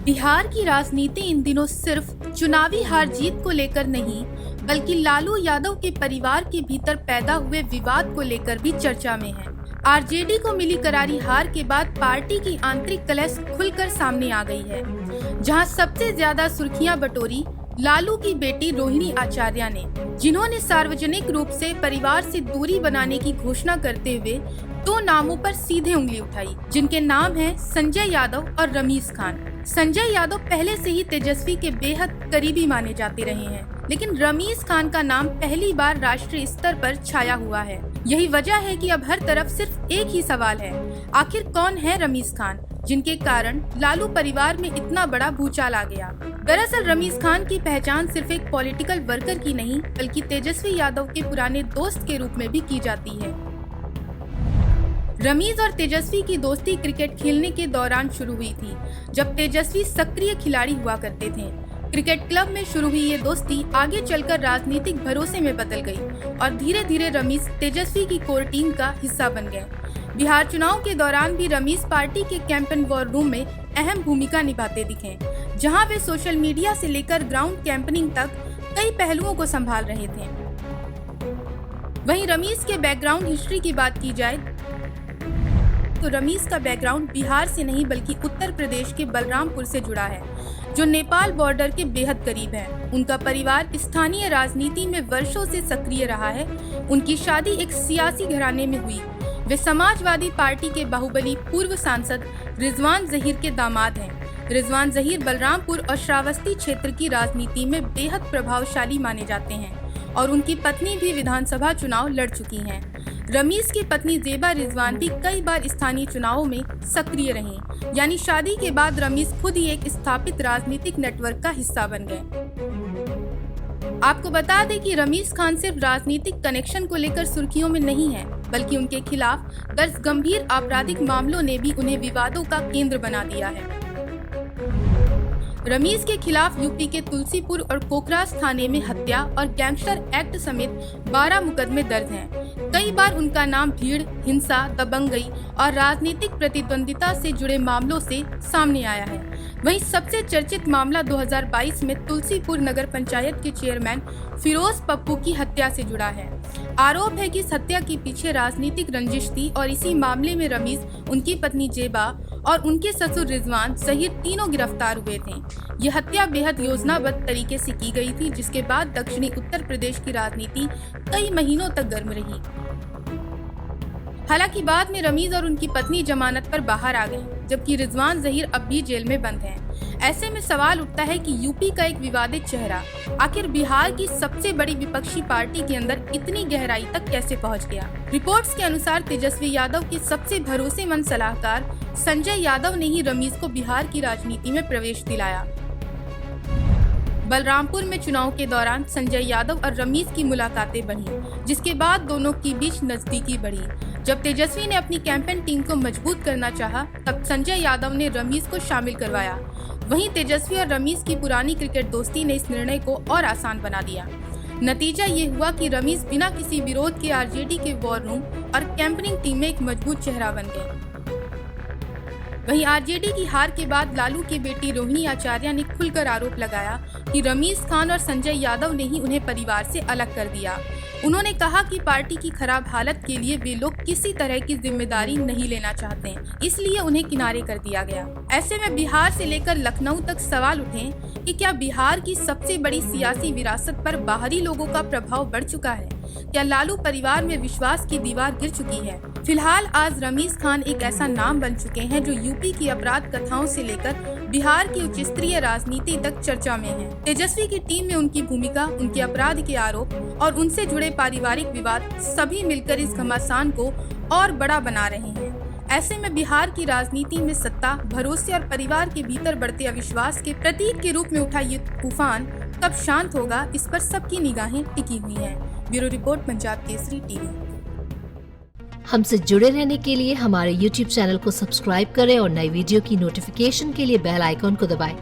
बिहार की राजनीति इन दिनों सिर्फ चुनावी हार जीत को लेकर नहीं, बल्कि लालू यादव के परिवार के भीतर पैदा हुए विवाद को लेकर भी चर्चा में है। आरजेडी को मिली करारी हार के बाद पार्टी की आंतरिक कलह खुलकर सामने आ गई है, जहां सबसे ज्यादा सुर्खियां बटोरी लालू की बेटी रोहिणी आचार्य ने, जिन्होंने सार्वजनिक रूप से परिवार से दूरी बनाने की घोषणा करते हुए दो नामों पर सीधे उंगली उठाई, जिनके नाम हैं संजय यादव और रमीज खान। संजय यादव पहले से ही तेजस्वी के बेहद करीबी माने जाते रहे हैं, लेकिन रमीज खान का नाम पहली बार राष्ट्रीय स्तर पर छाया हुआ है। यही वजह है कि अब हर तरफ सिर्फ एक ही सवाल है, आखिर कौन है रमीज खान, जिनके कारण लालू परिवार में इतना बड़ा भूचाल आ गया। दरअसल रमीज खान की पहचान सिर्फ एक पॉलिटिकल वर्कर की नहीं, बल्कि तेजस्वी यादव के पुराने दोस्त के रूप में भी की जाती है। रमीज और तेजस्वी की दोस्ती क्रिकेट खेलने के दौरान शुरू हुई थी, जब तेजस्वी सक्रिय खिलाड़ी हुआ करते थे। क्रिकेट क्लब में शुरू हुई ये दोस्ती आगे चलकर राजनीतिक भरोसे में बदल गई और धीरे धीरे रमीज तेजस्वी की कोर टीम का हिस्सा बन गए। बिहार चुनाव के दौरान भी रमीज पार्टी के कैंपेन वॉर रूम में अहम भूमिका निभाते दिखे, जहां वे सोशल मीडिया से लेकर ग्राउंड कैंपेनिंग तक कई पहलुओं को संभाल रहे थे। वहीं रमीज के बैकग्राउंड हिस्ट्री की बात की जाए तो रमीज का बैकग्राउंड बिहार से नहीं बल्कि उत्तर प्रदेश के बलरामपुर से जुड़ा है, जो नेपाल बॉर्डर के बेहद करीब है। उनका परिवार स्थानीय राजनीति में वर्षों से सक्रिय रहा है। उनकी शादी एक सियासी घराने में हुई। वे समाजवादी पार्टी के बाहुबली पूर्व सांसद रिजवान जहीर के दामाद हैं। रिजवान जहीर बलरामपुर और श्रावस्ती क्षेत्र की राजनीति में बेहद प्रभावशाली माने जाते हैं और उनकी पत्नी भी विधानसभा चुनाव लड़ चुकी हैं। रमीज की पत्नी जेबा रिजवान भी कई बार स्थानीय चुनावों में सक्रिय रहीं, यानी शादी के बाद रमीज खुद ही एक स्थापित राजनीतिक नेटवर्क का हिस्सा बन गए। आपको बता दें कि रमीज खान सिर्फ राजनीतिक कनेक्शन को लेकर सुर्खियों में नहीं है, बल्कि उनके खिलाफ दर्ज गंभीर आपराधिक मामलों ने भी उन्हें विवादों का केंद्र बना दिया है। रमीज के खिलाफ यूपी के तुलसीपुर और कोकरास थाने में हत्या और गैंगस्टर एक्ट समेत 12 मुकदमे दर्ज हैं। कई बार उनका नाम भीड़, हिंसा, दबंगई और राजनीतिक प्रतिद्वंदिता से जुड़े मामलों से सामने आया है। वहीं सबसे चर्चित मामला 2022 में तुलसीपुर नगर पंचायत के चेयरमैन फिरोज पप्पू की हत्या से जुड़ा है। आरोप है कि इस हत्या के पीछे राजनीतिक रंजिश थी और इसी मामले में रमीज, उनकी पत्नी जेबा और उनके ससुर रिजवान सहित तीनों गिरफ्तार हुए थे। यह हत्या बेहद योजनाबद्ध तरीके से की गई थी, जिसके बाद दक्षिणी उत्तर प्रदेश की राजनीति कई महीनों तक गर्म रही। हालांकि बाद में रमीज और उनकी पत्नी जमानत पर बाहर आ गईं, जबकि रिजवान जहीर अब भी जेल में बंद हैं। ऐसे में सवाल उठता है कि यूपी का एक विवादित चेहरा आखिर बिहार की सबसे बड़ी विपक्षी पार्टी के अंदर इतनी गहराई तक कैसे पहुंच गया। रिपोर्ट्स के अनुसार तेजस्वी यादव के सबसे भरोसेमंद सलाहकार संजय यादव ने ही रमीज को बिहार की राजनीति में प्रवेश दिलाया। बलरामपुर में चुनाव के दौरान संजय यादव और रमीज की मुलाकातें बढ़ी, जिसके बाद दोनों के बीच नजदीकी बढ़ी। जब तेजस्वी ने अपनी कैंपेन टीम को मजबूत करना चाहा, तब संजय यादव ने रमीज को शामिल करवाया। वहीं तेजस्वी और रमीज की पुरानी क्रिकेट दोस्ती ने इस निर्णय को और आसान बना दिया। नतीजा ये हुआ कि रमीज बिना किसी विरोध के आरजेडी के वॉर रूम और कैंपेनिंग टीम में एक मजबूत चेहरा बन गए। वहीं आरजेडी की हार के बाद लालू की बेटी रोहिणी आचार्य ने खुलकर आरोप लगाया कि रमीज खान और संजय यादव ने ही उन्हें परिवार से अलग कर दिया। उन्होंने कहा कि पार्टी की खराब हालत के लिए वे लोग किसी तरह की जिम्मेदारी नहीं लेना चाहते, इसलिए उन्हें किनारे कर दिया गया। ऐसे में बिहार से लेकर लखनऊ तक सवाल उठे कि क्या बिहार की सबसे बड़ी सियासी विरासत पर बाहरी लोगों का प्रभाव बढ़ चुका है? क्या लालू परिवार में विश्वास की दीवार गिर चुकी है? फिलहाल आज रमीज खान एक ऐसा नाम बन चुके हैं जो यूपी की अपराध कथाओं से लेकर बिहार की उच्च स्तरीय राजनीति तक चर्चा में है। तेजस्वी की टीम में उनकी भूमिका, उनके अपराध के आरोप और उनसे जुड़े पारिवारिक विवाद सभी मिलकर इस घमासान को और बड़ा बना रहे हैं। ऐसे में बिहार की राजनीति में सत्ता, भरोसे और परिवार के भीतर बढ़ते अविश्वास के प्रतीक के रूप में उठा ये तूफान कब शांत होगा, इस पर सबकी निगाहें टिकी हुई हैं। Bureau report, Punjab Kesari TV. हमसे जुड़े रहने के लिए हमारे YouTube चैनल को सब्सक्राइब करें और नई वीडियो की नोटिफिकेशन के लिए बेल आइकॉन को दबाएं।